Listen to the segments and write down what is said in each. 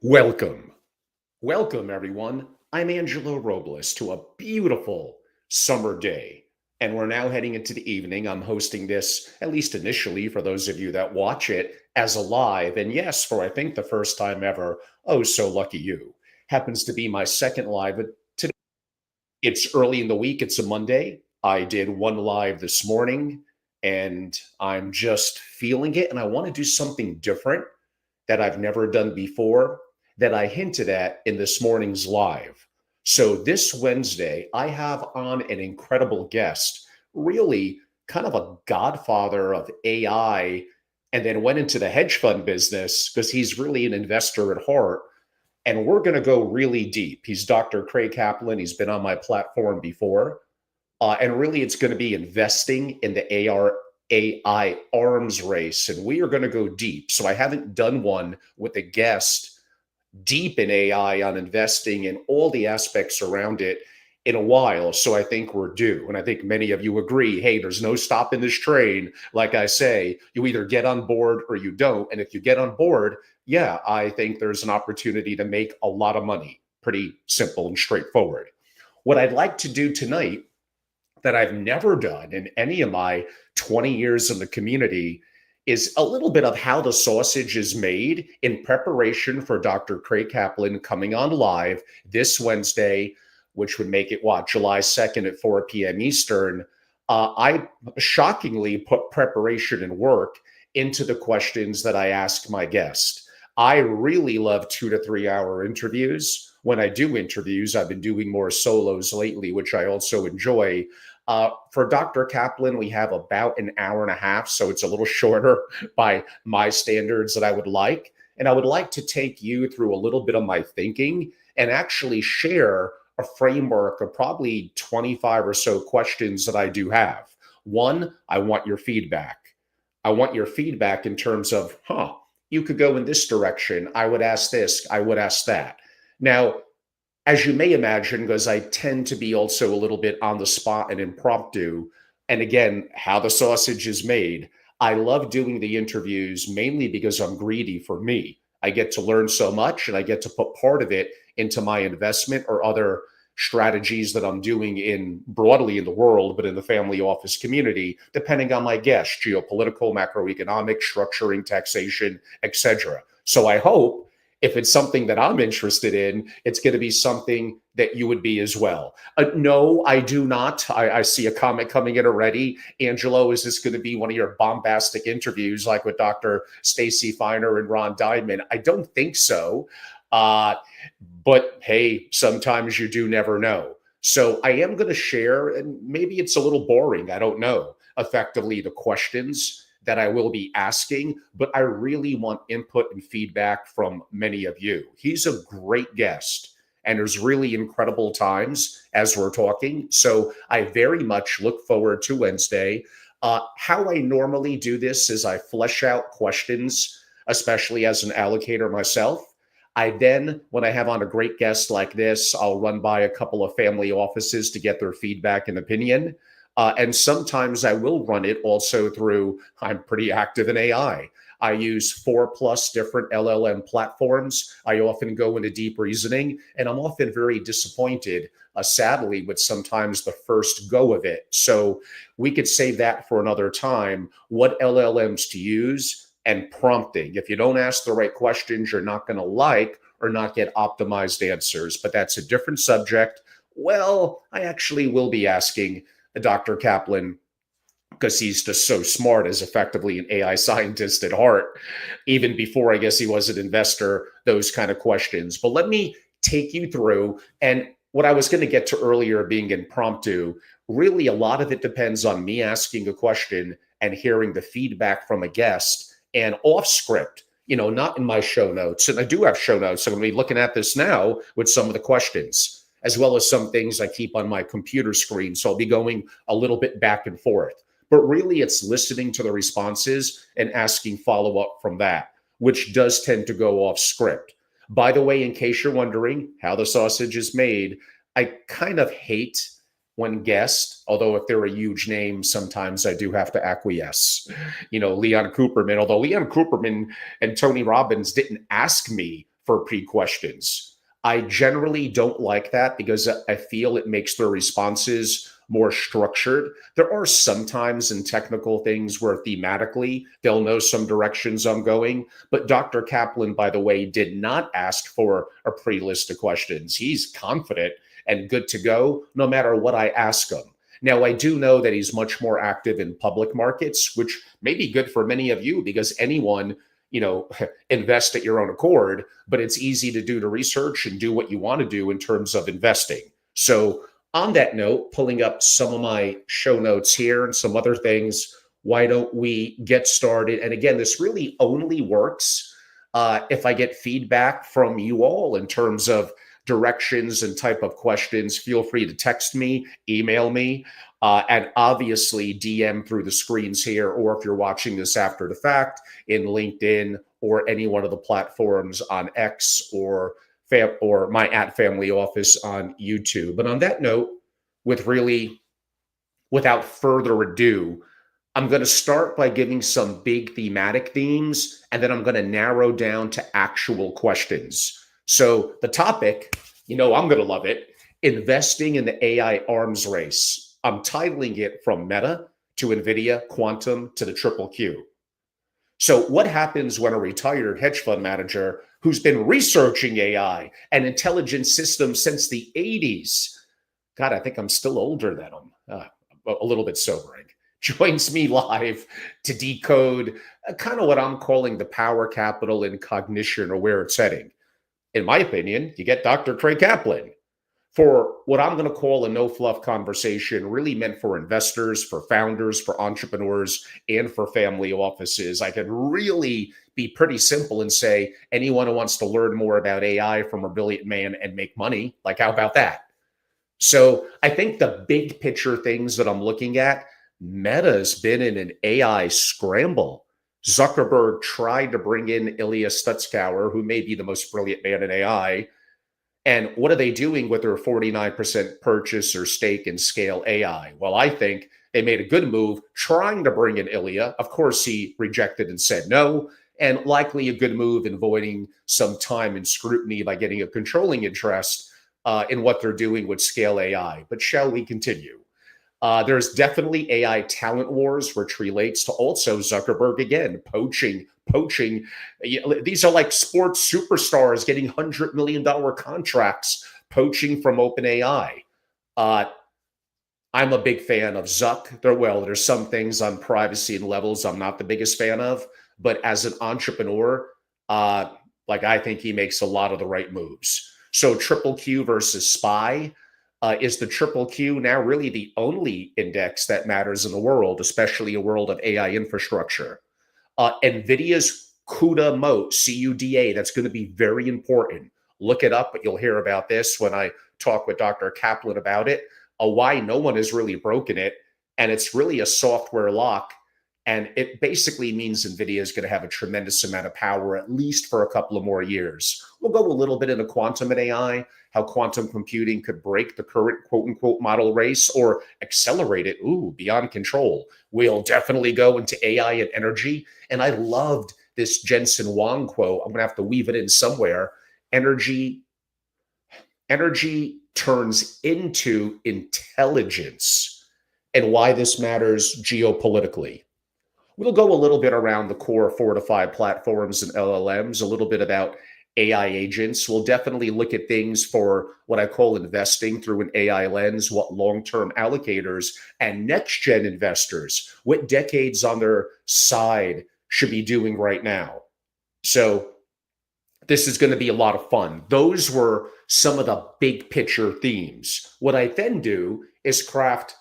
Welcome. Welcome, everyone. I'm Angelo Robles to a beautiful summer day. And we're now heading into the evening. I'm hosting this, at least initially, for those of you that watch it, as a live. And yes, for I think the first time ever, oh, so lucky you. Happens to be my second live. But today, it's early in the week. It's a Monday. I did one live this morning, and I'm just feeling it. And I want to do something different that I've never done before that I hinted at in this morning's live. So this Wednesday, I have on an incredible guest, really kind of a godfather of AI, and then went into the hedge fund business because he's really an investor at heart. And we're going to go really deep. He's Dr. Craig Kaplan. He's been on my platform before. And really, it's going to be investing in the AI arms race. And we are going to go deep. So I haven't done one with a guest deep in AI on investing and all the aspects around it in a while. So I think we're due. And I think many of you agree, hey, there's no stopping this train. Like I say, you either get on board or you don't. And if you get on board, yeah, I think there's an opportunity to make a lot of money. Pretty simple and straightforward. What I'd like to do tonight that I've never done in any of my 20 years in the community is a little bit of how the sausage is made in preparation for Dr. Craig Kaplan coming on live this Wednesday, which would make it July 2nd at 4 p.m. Eastern. I shockingly put preparation and work into the questions that I ask my guest. I really love 2 to 3 hour interviews. When I do interviews, I've been doing more solos lately, which I also enjoy. For Dr. Kaplan, we have about an hour and a half, so it's a little shorter by my standards that I would like. And I would like to take you through a little bit of my thinking and actually share a framework of probably 25 or so questions that I do have. One, I want your feedback. I want your feedback in terms of, you could go in this direction. I would ask this, I would ask that. Now, as you may imagine, because I tend to be also a little bit on the spot and impromptu, and again, how the sausage is made, I love doing the interviews mainly because I'm greedy for me. I get to learn so much and I get to put part of it into my investment or other strategies that I'm doing in broadly in the world, but in the family office community, depending on my guest, geopolitical, macroeconomic, structuring, taxation, etc. So I hope if it's something that I'm interested in, it's going to be something that you would be as well. No, I do not. I see a comment coming in already. Angelo, is this going to be one of your bombastic interviews like with Dr. Stacy Feiner and Ron Diamond? I don't think so. But hey, sometimes you do never know. So I am going to share, and maybe it's a little boring, I don't know, effectively the questions that I will be asking, but I really want input and feedback from many of you. He's a great guest, and there's really incredible times as we're talking. So I very much look forward to Wednesday. How I normally do this is I flesh out questions, especially as an allocator myself. I then, when I have on a great guest like this, I'll run by a couple of family offices to get their feedback and opinion. And sometimes I will run it also through, I'm pretty active in AI. I use 4+ different LLM platforms. I often go into deep reasoning, and I'm often very disappointed, sadly, with sometimes the first go of it. So we could save that for another time, what LLMs to use and prompting. If you don't ask the right questions, you're not going to like or not get optimized answers, but that's a different subject. Well, I actually will be asking Dr. Kaplan, because he's just so smart as effectively an AI scientist at heart, even before I guess he was an investor, those kind of questions. But let me take you through. And what I was going to get to earlier being impromptu, really a lot of it depends on me asking a question and hearing the feedback from a guest and off script, not in my show notes. And I do have show notes. I'm going to be looking at this now with some of the questions, as well as some things I keep on my computer screen. So I'll be going a little bit back and forth. But really, it's listening to the responses and asking follow-up from that, which does tend to go off script. By the way, in case you're wondering how the sausage is made, I kind of hate when guests, although if they're a huge name, sometimes I do have to acquiesce. Leon Cooperman, although Leon Cooperman and Tony Robbins didn't ask me for pre-questions. I generally don't like that because I feel it makes their responses more structured. There are sometimes in technical things where thematically they'll know some directions I'm going. But Dr. Kaplan, by the way, did not ask for a pre-list of questions. He's confident and good to go no matter what I ask him. Now, I do know that he's much more active in public markets, which may be good for many of you because anyone, invest at your own accord, but it's easy to do the research and do what you want to do in terms of investing. So on that note, pulling up some of my show notes here and some other things, why don't we get started? And again, this really only works if I get feedback from you all in terms of directions and type of questions. Feel free to text me, email me, and obviously DM through the screens here, or if you're watching this after the fact in LinkedIn or any one of the platforms on X or my @family office on YouTube. But on that note, without further ado, I'm going to start by giving some big thematic themes, and then I'm going to narrow down to actual questions. So the topic, I'm going to love it, investing in the AI arms race. I'm titling it From Meta to Nvidia, Quantum to the Triple Q. So what happens when a retired hedge fund manager who's been researching AI and intelligent systems since the 80s, God, I think I'm still older than him, a little bit sobering, joins me live to decode kind of what I'm calling the power capital in cognition, or where it's heading. In my opinion, you get Dr. Trey Kaplan for what I'm going to call a no-fluff conversation, really meant for investors, for founders, for entrepreneurs, and for family offices. I can really be pretty simple and say, anyone who wants to learn more about AI from a brilliant man and make money, like, how about that? So I think the big picture things that I'm looking at, Meta's been in an AI scramble. Zuckerberg tried to bring in Ilya Sutskever, who may be the most brilliant man in AI. And what are they doing with their 49% purchase or stake in Scale AI? Well, I think they made a good move trying to bring in Ilya. Of course, he rejected and said no, and likely a good move in avoiding some time and scrutiny by getting a controlling interest in what they're doing with Scale AI. But shall we continue? There's definitely AI talent wars, which relates to also Zuckerberg again, poaching. These are like sports superstars getting $100 million contracts, poaching from OpenAI. I'm a big fan of Zuck. There's some things on privacy and levels I'm not the biggest fan of, but as an entrepreneur, I think he makes a lot of the right moves. So Triple Q versus SPY. Is the Triple Q now really the only index that matters in the world, especially a world of AI infrastructure? Nvidia's CUDA moat, CUDA, that's going to be very important. Look it up, but you'll hear about this when I talk with Dr. Kaplan about it. Why no one has really broken it, and it's really a software lock, and it basically means Nvidia is going to have a tremendous amount of power, at least for a couple of more years. We'll go a little bit into quantum and AI, how quantum computing could break the current quote-unquote model race or accelerate it, beyond control. We'll definitely go into AI and energy. And I loved this Jensen Huang quote. I'm going to have to weave it in somewhere. Energy turns into intelligence, and why this matters geopolitically. We'll go a little bit around the core 4 to 5 platforms and LLMs, a little bit about AI agents. We'll definitely look at things for what I call investing through an AI lens, what long-term allocators and next-gen investors, what decades on their side should be doing right now. So this is going to be a lot of fun. Those were some of the big picture themes. What I then do is craft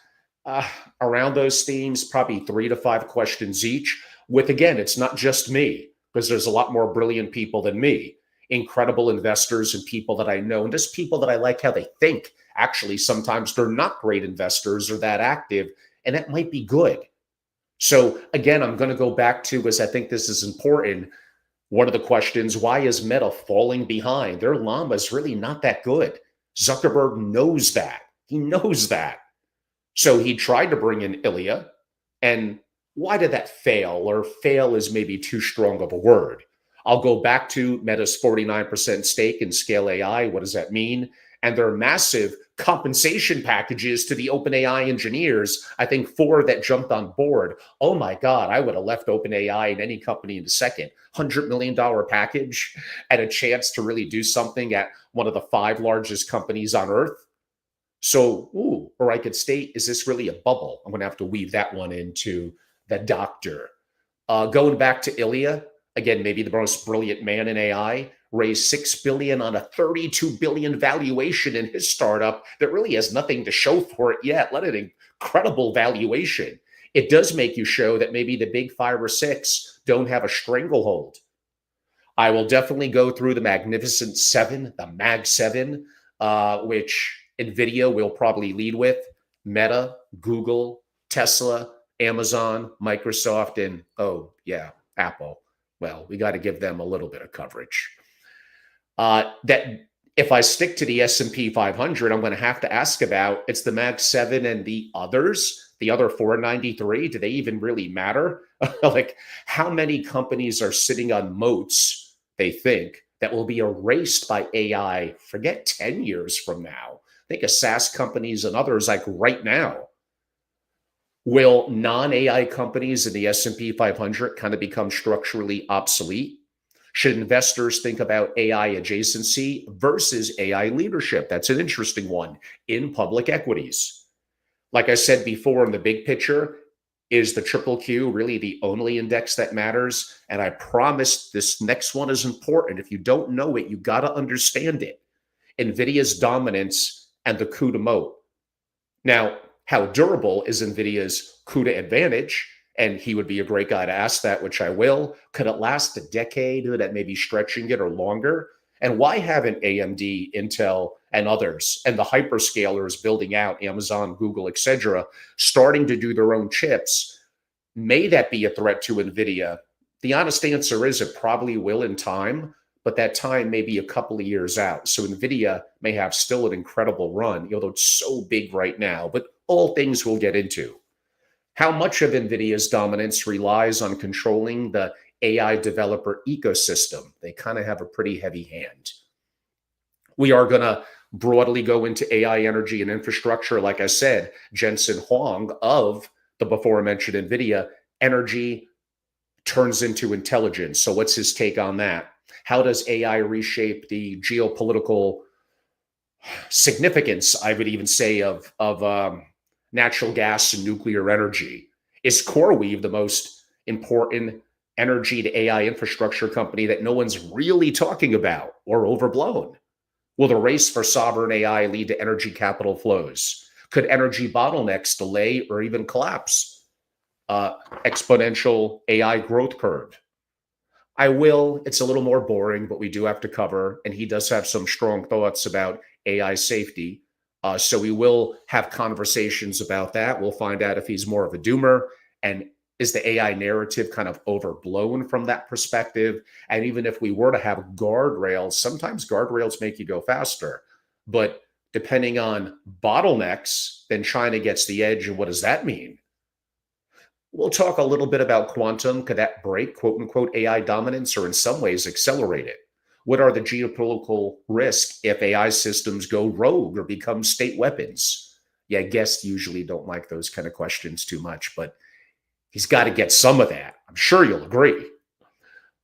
around those themes, probably 3 to 5 questions each with, again, it's not just me, because there's a lot more brilliant people than me, incredible investors and people that I know, and just people that I like how they think. Actually, sometimes they're not great investors or that active, and that might be good. So again, I'm going to go back to, because I think this is important, one of the questions, why is Meta falling behind? Their LLaMA is really not that good. Zuckerberg knows that. He knows that. So he tried to bring in Ilya, and why did that fail? Or fail is maybe too strong of a word. I'll go back to Meta's 49% stake in Scale AI. What does that mean? And their massive compensation packages to the OpenAI engineers. I think 4 that jumped on board. Oh my God, I would have left OpenAI in any company in a second. $100 million package and a chance to really do something at one of the 5 largest companies on earth. So, or I could state, is this really a bubble? I'm going to have to weave that one into the doctor. Going back to Ilya, again, maybe the most brilliant man in AI, raised $6 billion on a $32 billion valuation in his startup that really has nothing to show for it yet. Let an incredible valuation. It does make you show that maybe the big 5 or 6 don't have a stranglehold. I will definitely go through the Magnificent 7, the Mag 7, which Nvidia will probably lead with, Meta, Google, Tesla, Amazon, Microsoft, and Apple. Well, we got to give them a little bit of coverage. That if I stick to the S&P 500, I'm going to have to ask about, it's the Mag 7 and the others, the other 493. Do they even really matter? Like, how many companies are sitting on moats, they think, that will be erased by AI, forget 10 years from now? Think of SaaS companies and others like right now. Will non-AI companies in the S&P 500 kind of become structurally obsolete? Should investors think about AI adjacency versus AI leadership? That's an interesting one in public equities. Like I said before, in the big picture, is the triple Q really the only index that matters? And I promise this next one is important. If you don't know it, you got to understand it. NVIDIA's dominance and the CUDA moat. Now, how durable is NVIDIA's CUDA advantage? And he would be a great guy to ask that, which I will. Could it last a decade? That may be stretching it, or longer? And why haven't AMD, Intel, and others, and the hyperscalers building out, Amazon, Google, etc., starting to do their own chips? May that be a threat to NVIDIA? The honest answer is it probably will in time, but that time may be a couple of years out. So NVIDIA may have still an incredible run, although it's so big right now, but all things we'll get into. How much of NVIDIA's dominance relies on controlling the AI developer ecosystem? They kind of have a pretty heavy hand. We are going to broadly go into AI energy and infrastructure. Like I said, Jensen Huang of the before mentioned NVIDIA, energy turns into intelligence. So what's his take on that? How does AI reshape the geopolitical significance, I would even say, of natural gas and nuclear energy? Is CoreWeave the most important energy to AI infrastructure company that no one's really talking about or overblown? Will the race for sovereign AI lead to energy capital flows? Could energy bottlenecks delay or even collapse exponential AI growth curve? It's a little more boring, but we do have to cover, and he does have some strong thoughts about AI safety. So we will have conversations about that. We'll find out if he's more of a doomer, and is the AI narrative kind of overblown from that perspective? And even if we were to have guardrails, sometimes guardrails make you go faster, but depending on bottlenecks, then China gets the edge. And what does that mean? We'll talk a little bit about quantum. Could that break, quote unquote, AI dominance, or in some ways accelerate it? What are the geopolitical risks if AI systems go rogue or become state weapons? Yeah, guests usually don't like those kind of questions too much, but he's got to get some of that. I'm sure you'll agree.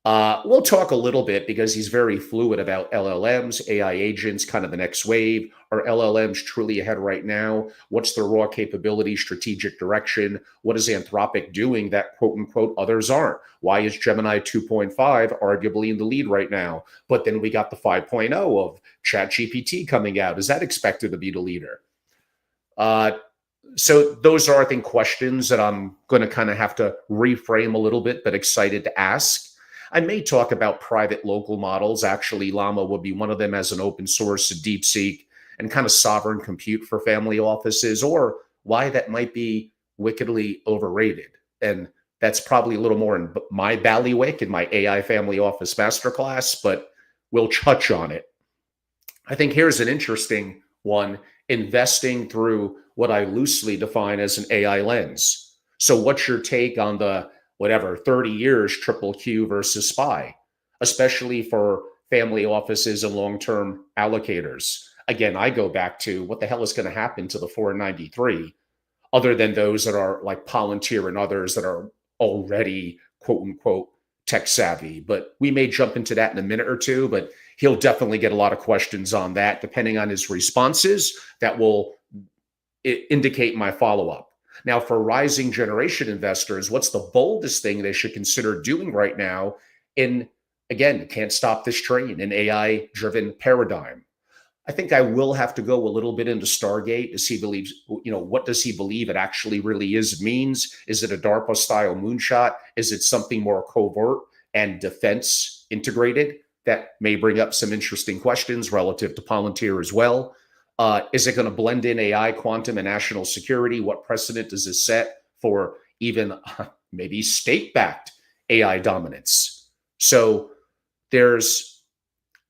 We'll talk a little bit, because he's very fluid, about LLMs, AI agents, kind of the next wave. Are LLMs truly ahead right now? What's their raw capability, strategic direction? What is Anthropic doing that, quote unquote, others aren't? Why is Gemini 2.5 arguably in the lead right now? But then we got the 5.0 of ChatGPT coming out. Is that expected to be the leader? So those are, I think, questions that I'm going to kind of have to reframe a little bit, but excited to ask. I may talk about private local models. Actually, LLaMA would be one of them, as an open source, a DeepSeek, and kind of sovereign compute for family offices, or why that might be wickedly overrated. And that's probably a little more in my ballywick in my AI family office masterclass, but we'll touch on it. I think here's an interesting one: investing through what I loosely define as an AI lens. So what's your take on the 30 years triple Q versus SPY? especially for family offices and long-term allocators. Again, I go back to what the hell is going to happen to the 493, other than those that are like Palantir and others that are already quote unquote tech savvy. But we may jump into that in a minute or two, but he'll definitely get a lot of questions on that. Depending on his responses, that will indicate my follow-up. Now, for rising generation investors, what's the boldest thing they should consider doing right now in, again, can't stop this train, an AI-driven paradigm? I think I will have to go a little bit into Stargate to see, believes, what does he believe it actually really means? Is it a DARPA style moonshot? Is it something more covert and defense integrated? That may bring up some interesting questions relative to Palantir as well. Is it going to blend in AI, quantum, and national security? What precedent does this set for even maybe state-backed AI dominance? So there's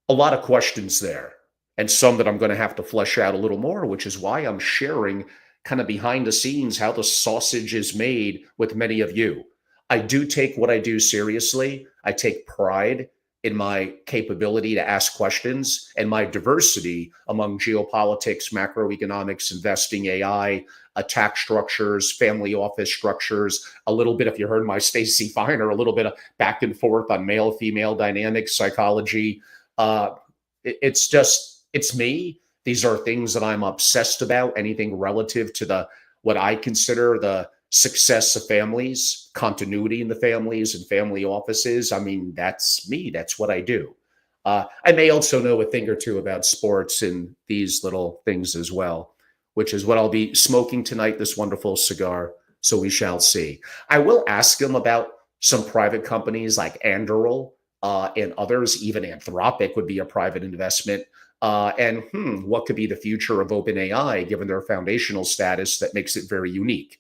a lot of questions there, and some that I'm going to have to flesh out a little more, which is why I'm sharing kind of behind the scenes how the sausage is made with many of you. I do take what I do seriously. I take pride in my capability to ask questions and my diversity among geopolitics, macroeconomics, investing, AI, attack structures, family office structures, a little bit, if you heard my Stacey Finer, a little bit of back and forth on male-female dynamics, psychology. It's me. These are things that I'm obsessed about, anything relative to what I consider the success of families, continuity in the families and family offices. I mean, that's me. That's what I do. I may also know a thing or two about sports and these little things as well, which is what I'll be smoking tonight, this wonderful cigar. So we shall see. I will ask him about some private companies like Anduril and others. Even Anthropic would be a private investment. And what could be the future of OpenAI, given their foundational status that makes it very unique?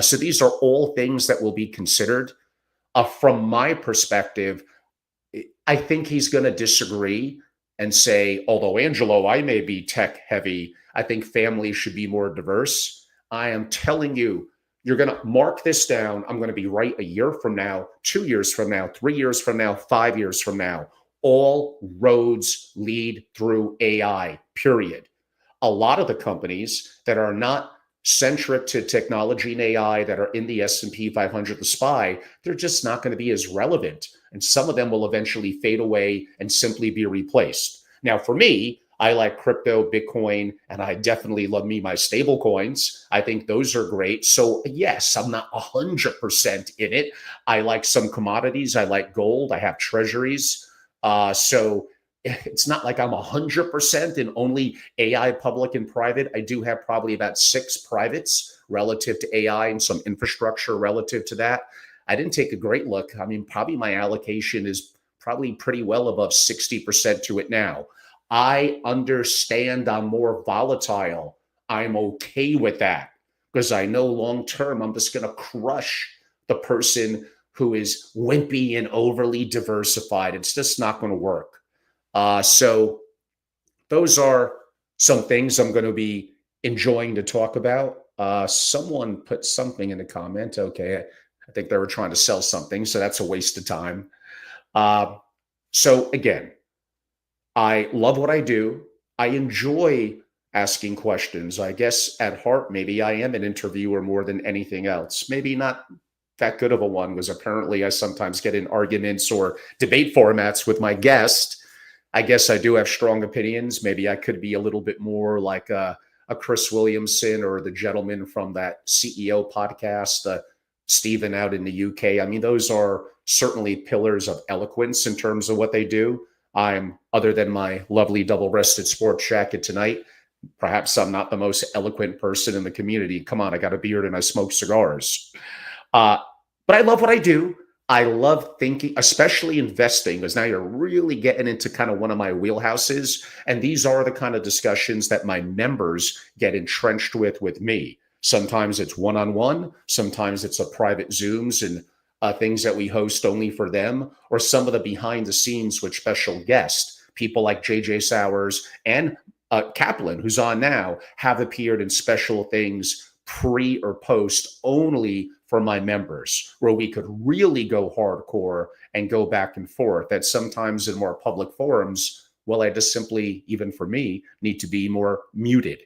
So these are all things that will be considered. From my perspective, I think he's going to disagree and say, although Angelo, I may be tech heavy, I think families should be more diverse. I am telling you, you're going to mark this down. I'm going to be right a year from now, 2 years from now, 3 years from now, 5 years from now. All roads lead through AI, period. A lot of the companies that are not centric to technology and AI that are in the S&P 500, the SPY, they're just not going to be as relevant. And some of them will eventually fade away and simply be replaced. Now, for me, I like crypto, Bitcoin, and I definitely love my stable coins. I think those are great. So yes, I'm not 100% in it. I like some commodities. I like gold. I have treasuries. So it's not like I'm 100% in only AI public and private. I do have probably about 6 privates relative to AI and some infrastructure relative to that. I didn't take a great look. I mean, probably my allocation is probably pretty well above 60% to it now. I understand I'm more volatile. I'm okay with that because I know long term I'm just going to crush the person who is wimpy and overly diversified. It's just not going to work. So those are some things I'm going to be enjoying to talk about. Someone put something in the comment. Okay, I think they were trying to sell something, so that's a waste of time. So again, I love what I do. I enjoy asking questions. I guess at heart, maybe I am an interviewer more than anything else. Maybe not that good of a one, because apparently I sometimes get in arguments or debate formats with my guest. I guess I do have strong opinions. Maybe I could be a little bit more like a Chris Williamson or the gentleman from that CEO podcast, Stephen out in the UK. I mean, those are certainly pillars of eloquence in terms of what they do. Other than my lovely double-breasted sports jacket tonight, perhaps I'm not the most eloquent person in the community. Come on, I got a beard and I smoke cigars. But I love what I do. I love thinking, especially investing, because now you're really getting into kind of one of my wheelhouses. And these are the kind of discussions that my members get entrenched with me. Sometimes it's one-on-one. Sometimes it's a private Zooms and things that we host only for them, or some of the behind the scenes with special guests. People like JJ Sowers and Kaplan, who's on now, have appeared in special things pre or post only for my members where we could really go hardcore and go back and forth. That sometimes in more public forums, well, I just simply, even for me, need to be more muted.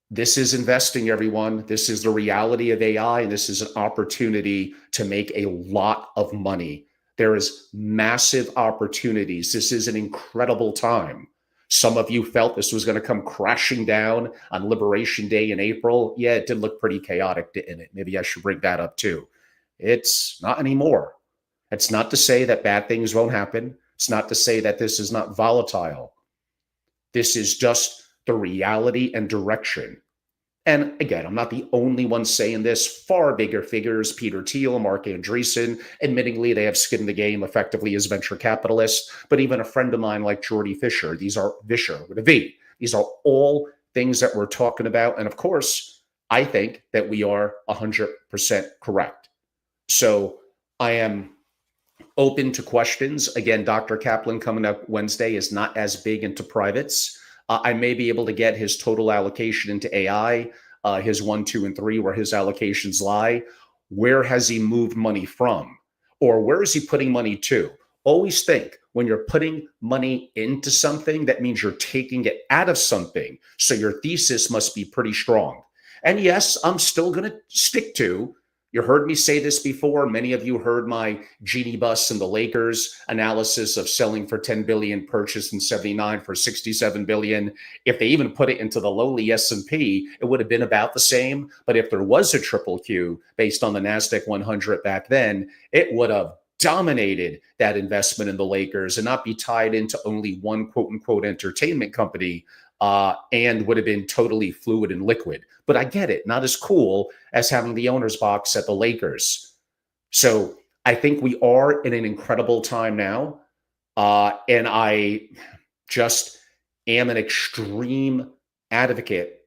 This is investing, everyone. This is the reality of AI, and this is an opportunity to make a lot of money. There is massive opportunities. This is an incredible time. Some of you felt this was going to come crashing down on Liberation Day in April. Yeah, it did look pretty chaotic, didn't it? Maybe I should bring that up too. It's not anymore. It's not to say that bad things won't happen. It's not to say that this is not volatile. This is just the reality and direction. And again, I'm not the only one saying this. Far bigger figures, Peter Thiel, Mark Andreessen, admittingly, they have skin in the game effectively as venture capitalists. But even a friend of mine like Jordy Fisher, these are Vischer with a V. These are all things that we're talking about. And of course, I think that we are 100% correct. So I am open to questions. Again, Dr. Kaplan coming up Wednesday is not as big into privates. I may be able to get his total allocation into AI, his 1, 2, and 3, where his allocations lie. Where has he moved money from? Or where is he putting money to? Always think when you're putting money into something, that means you're taking it out of something. So your thesis must be pretty strong. And yes, I'm still going to stick to, you heard me say this before. Many of you heard my Genie Bus and the Lakers analysis of selling for 10 billion, purchased in 79 for 67 billion. If they even put it into the lowly S&P, it would have been about the same. But if there was a triple Q based on the NASDAQ 100 back then, it would have dominated that investment in the Lakers and not be tied into only one quote unquote entertainment company. And would have been totally fluid and liquid. But I get it, not as cool as having the owner's box at the Lakers. So I think we are in an incredible time now. And I just am an extreme advocate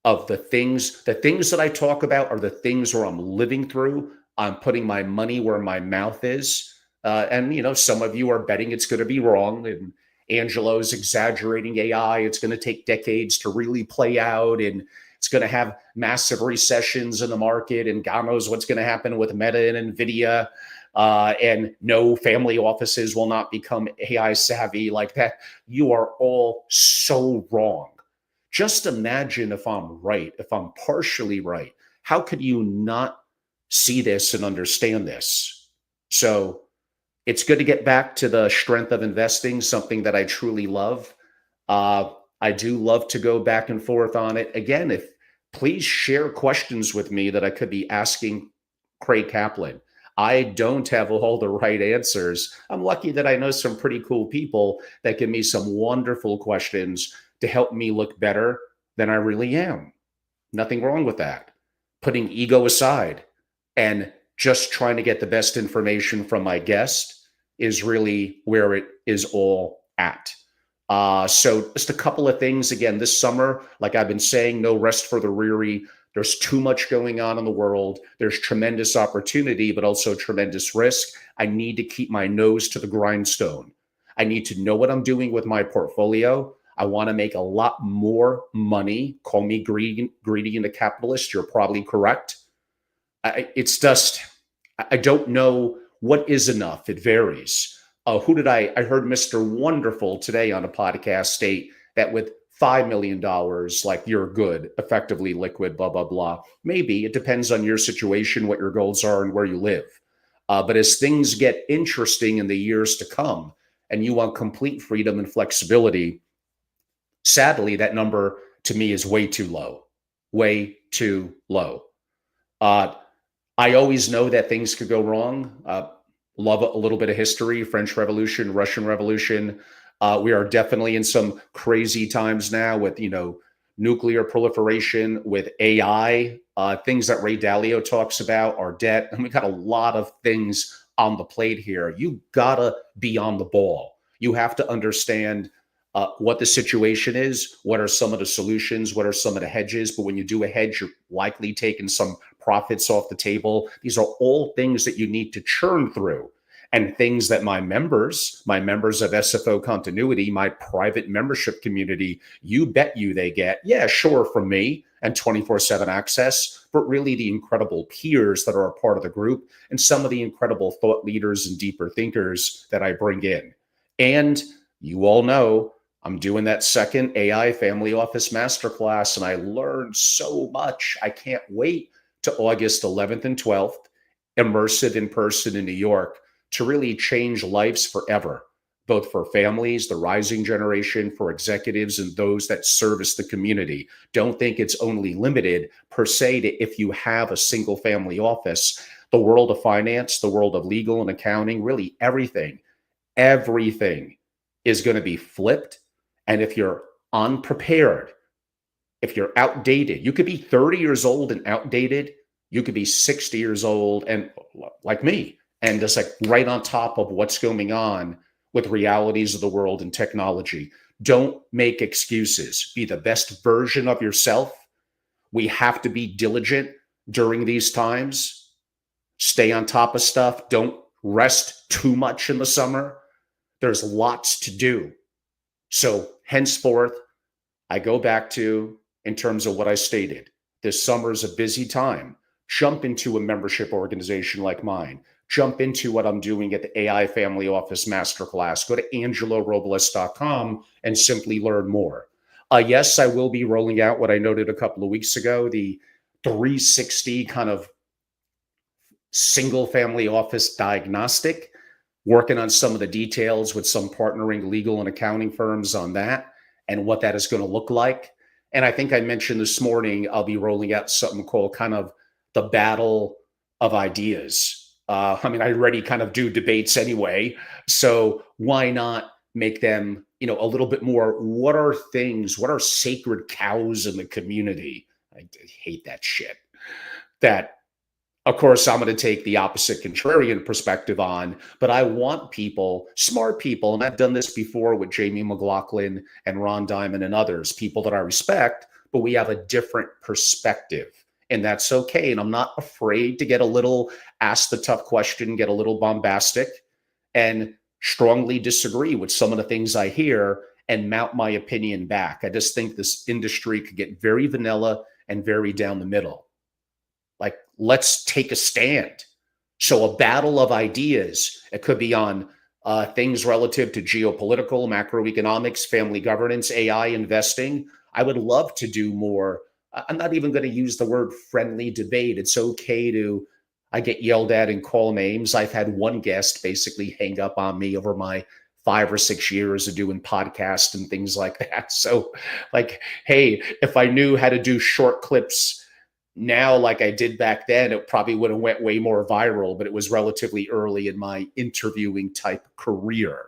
of the things that I talk about are the things where I'm living through. I'm putting my money where my mouth is. And, some of you are betting it's going to be wrong. And Angelo's exaggerating AI. It's going to take decades to really play out, and it's going to have massive recessions in the market, and God knows what's going to happen with Meta and Nvidia. And no, family offices will not become AI savvy like that. You are all so wrong. Just imagine if I'm right, if I'm partially right. How could you not see this and understand this? So it's good to get back to the strength of investing, something that I truly love. I do love to go back and forth on it. Again, please share questions with me that I could be asking Craig Kaplan. I don't have all the right answers. I'm lucky that I know some pretty cool people that give me some wonderful questions to help me look better than I really am. Nothing wrong with that. Putting ego aside and just trying to get the best information from my guest is really where it is all at. So just a couple of things. Again, this summer, like I've been saying, no rest for the weary. There's too much going on in the world. There's tremendous opportunity, but also tremendous risk. I need to keep my nose to the grindstone. I need to know what I'm doing with my portfolio. I want to make a lot more money. Call me greedy and a capitalist. You're probably correct. It's just, I don't know what is enough. It varies. I heard Mr. Wonderful today on a podcast state that with $5 million, like you're good, effectively liquid, blah, blah, blah. Maybe it depends on your situation, what your goals are, and where you live. But as things get interesting in the years to come, and you want complete freedom and flexibility, sadly, that number to me is way too low. Way too low. I always know that things could go wrong. Love a little bit of history, French Revolution, Russian Revolution. We are definitely in some crazy times now with, nuclear proliferation, with AI, things that Ray Dalio talks about, our debt. And we got a lot of things on the plate here. You gotta be on the ball. You have to understand what the situation is, what are some of the solutions, what are some of the hedges. But when you do a hedge, you're likely taking some profits off the table. These are all things that you need to churn through, and things that my members of SFO Continuity, my private membership community, you bet you they get, yeah, sure, from me and 24/7 access, but really the incredible peers that are a part of the group and some of the incredible thought leaders and deeper thinkers that I bring in. And you all know I'm doing that second AI Family Office Masterclass, and I learned so much. I can't wait to August 11th and 12th, immersive in person in New York, to really change lives forever, both for families, the rising generation, for executives, and those that service the community. Don't think it's only limited per se to if you have a single family office. The world of finance, the world of legal and accounting, really everything is going to be flipped. And if you're unprepared, if you're outdated, you could be 30 years old and outdated. You could be 60 years old and like me, and just like right on top of what's going on with realities of the world and technology. Don't make excuses. Be the best version of yourself. We have to be diligent during these times. Stay on top of stuff. Don't rest too much in the summer. There's lots to do. So henceforth, I go back to, in terms of what I stated, this summer is a busy time. Jump into a membership organization like mine. Jump into what I'm doing at the AI Family Office Masterclass. Go to angelorobles.com and simply learn more. Yes, I will be rolling out what I noted a couple of weeks ago, the 360 kind of single family office diagnostic, working on some of the details with some partnering legal and accounting firms on that and what that is going to look like. And I think I mentioned this morning, I'll be rolling out something called kind of the battle of ideas. I already kind of do debates anyway. So why not make them, a little bit more, what are sacred cows in the community? I hate that shit. That, of course, I'm going to take the opposite contrarian perspective on, but I want people, smart people, and I've done this before with Jamie McLaughlin and Ron Diamond and others, people that I respect, but we have a different perspective. And that's okay. And I'm not afraid to get a little, ask the tough question, get a little bombastic, and strongly disagree with some of the things I hear and mount my opinion back. I just think this industry could get very vanilla and very down the middle. Like, let's take a stand. So a battle of ideas, it could be on things relative to geopolitical, macroeconomics, family governance, AI investing. I would love to do more. I'm not even going to use the word friendly debate. It's okay to, I get yelled at and call names. I've had one guest basically hang up on me over my 5 or 6 years of doing podcasts and things like that. So like, hey, if I knew how to do short clips now like I did back then, it probably would have went way more viral, but it was relatively early in my interviewing type career.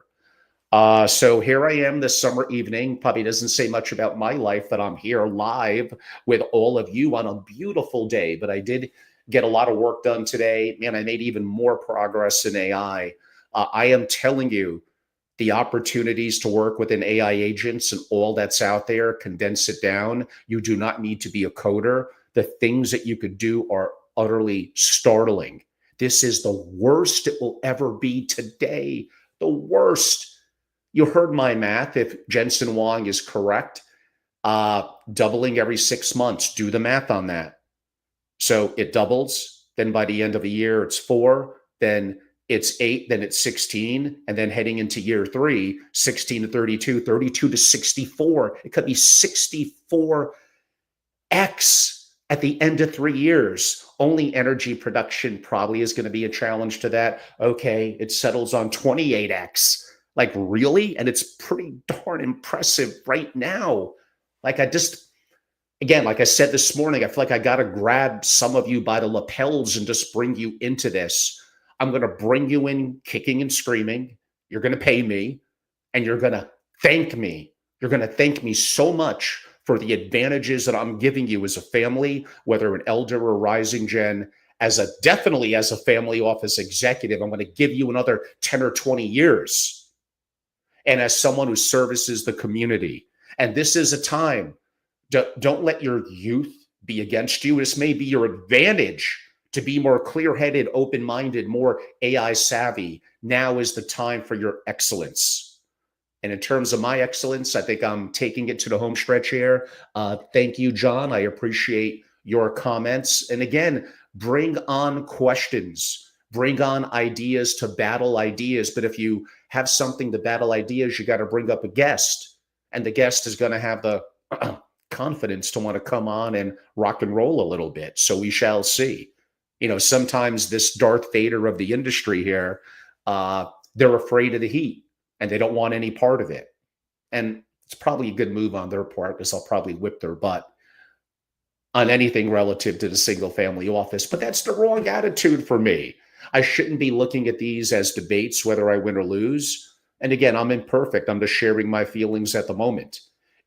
So here I am this summer evening. Probably doesn't say much about my life that I'm here live with all of you on a beautiful day, but I did get a lot of work done today. Man, I made even more progress in AI. I am telling you, the opportunities to work with an AI agents and all that's out there, condense it down. You do not need to be a coder. The things that you could do are utterly startling. This is the worst it will ever be today. The worst. You heard my math. If Jensen Huang is correct, doubling every 6 months, do the math on that. So it doubles. Then by the end of a year, it's 4. Then it's 8. Then it's 16. And then heading into year 3, 16 to 32, 32 to 64. It could be 64x at the end of 3 years. Only energy production probably is going to be a challenge to that. Okay, it settles on 28x. Like, really? And it's pretty darn impressive right now. Like, again, like I said this morning, I feel like I got to grab some of you by the lapels and just bring you into this. I'm going to bring you in kicking and screaming. You're going to pay me and you're going to thank me. You're going to thank me so much for the advantages that I'm giving you as a family, whether an elder or rising gen, definitely as a family office executive. I'm going to give you another 10 or 20 years. And as someone who services the community. And this is a time, don't let your youth be against you. This may be your advantage to be more clear-headed, open-minded, more AI savvy. Now is the time for your excellence. And in terms of my excellence, I think I'm taking it to the home stretch here. Thank you, John. I appreciate your comments. And again, bring on questions, bring on ideas to battle ideas. But if you have something to battle ideas, you got to bring up a guest. And the guest is going to have the confidence to want to come on and rock and roll a little bit. So we shall see. Sometimes this Darth Vader of the industry here, they're afraid of the heat and they don't want any part of it. And it's probably a good move on their part because I'll probably whip their butt on anything relative to the single family office. But that's the wrong attitude for me. I shouldn't be looking at these as debates, whether I win or lose. And again, I'm imperfect. I'm just sharing my feelings at the moment.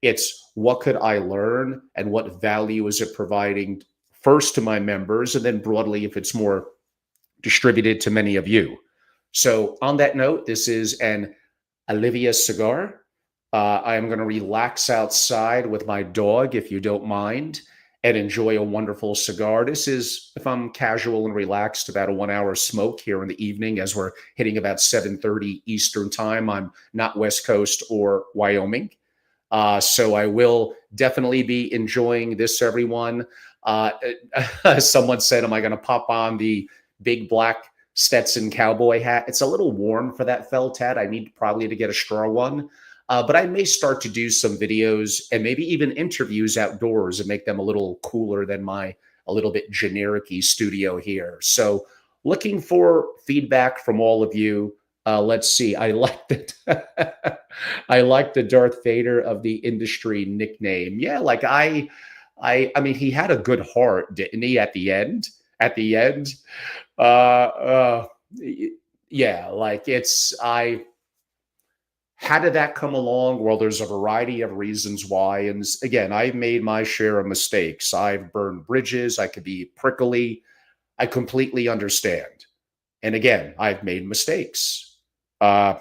It's what could I learn and what value is it providing first to my members and then broadly if it's more distributed to many of you. So on that note, this is an Ilya cigar. I am going to relax outside with my dog, if you don't mind, and enjoy a wonderful cigar. This is, if I'm casual and relaxed, about a 1 hour smoke here in the evening as we're hitting about 7:30 Eastern time. I'm not West Coast or Wyoming. So I will definitely be enjoying this, everyone. Someone said, am I going to pop on the big black Stetson cowboy hat? It's a little warm for that felt hat. I need probably to get a straw one. But I may start to do some videos and maybe even interviews outdoors and make them a little cooler than my a little bit generic-y studio here. So looking for feedback from all of you. Let's see. I like the Darth Vader of the industry nickname. Yeah, like I mean, he had a good heart, didn't he? At the end, yeah, like how did that come along? Well, there's a variety of reasons why. And again, I've made my share of mistakes. I've burned bridges. I could be prickly. I completely understand. And again, I've made mistakes. I'm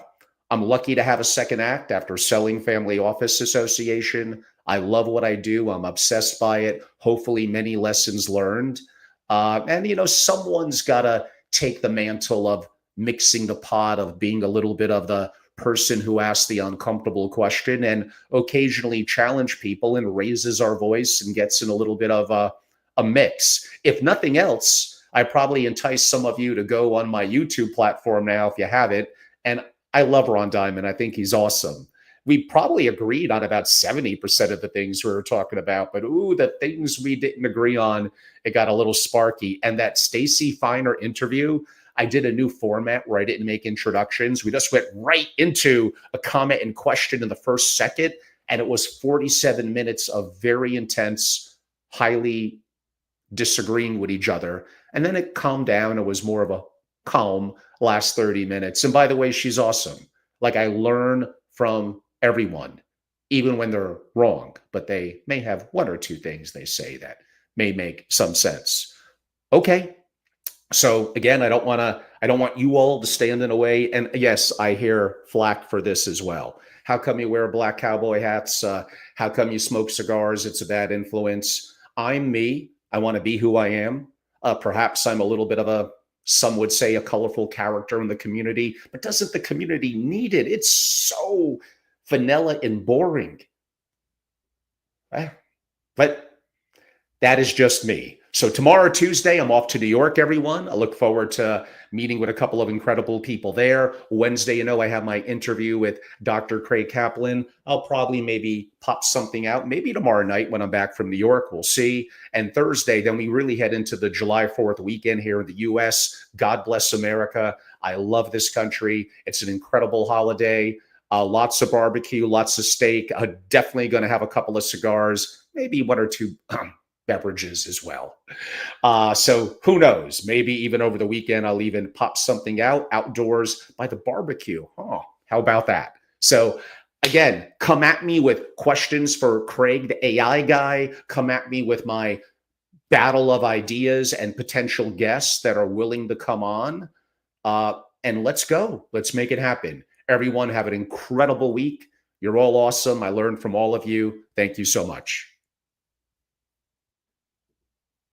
lucky to have a second act after selling Family Office Association. I love what I do. I'm obsessed by it. Hopefully many lessons learned. And someone's got to take the mantle of mixing the pot, of being a little bit of the person who asks the uncomfortable question and occasionally challenge people and raises our voice and gets in a little bit of a mix. If nothing else, I probably entice some of you to go on my YouTube platform now if you haven't. And I love Ron Diamond. I think he's awesome. We probably agreed on about 70% of the things we were talking about, but the things we didn't agree on, it got a little sparky. And that Stacey Finer interview, I did a new format where I didn't make introductions. We just went right into a comment and question in the first second. And it was 47 minutes of very intense, highly disagreeing with each other. And then it calmed down. It was more of a calm last 30 minutes. And by the way, she's awesome. Like, I learn from everyone, even when they're wrong, but they may have one or two things they say that may make some sense. Okay. So again, I don't want you all to stand in the way. And yes, I hear flack for this as well. How come you wear black cowboy hats? How come you smoke cigars? It's a bad influence. I'm me. I want to be who I am. Perhaps I'm a little bit of some would say a colorful character in the community, but doesn't the community need it? It's so vanilla and boring. But that is just me. So tomorrow, Tuesday, I'm off to New York, everyone. I look forward to meeting with a couple of incredible people there. Wednesday, I have my interview with Dr. Craig Kaplan. I'll probably maybe pop something out, maybe tomorrow night when I'm back from New York. We'll see. And Thursday, then we really head into the July 4th weekend here in the U.S. God bless America. I love this country. It's an incredible holiday. Lots of barbecue, lots of steak. Definitely going to have a couple of cigars, maybe one or two beverages as well. So who knows? Maybe even over the weekend, I'll even pop something out outdoors by the barbecue. Oh, how about that? So again, come at me with questions for Craig, the AI guy. Come at me with my battle of ideas and potential guests that are willing to come on. And let's go. Let's make it happen. Everyone have an incredible week. You're all awesome. I learned from all of you. Thank you so much.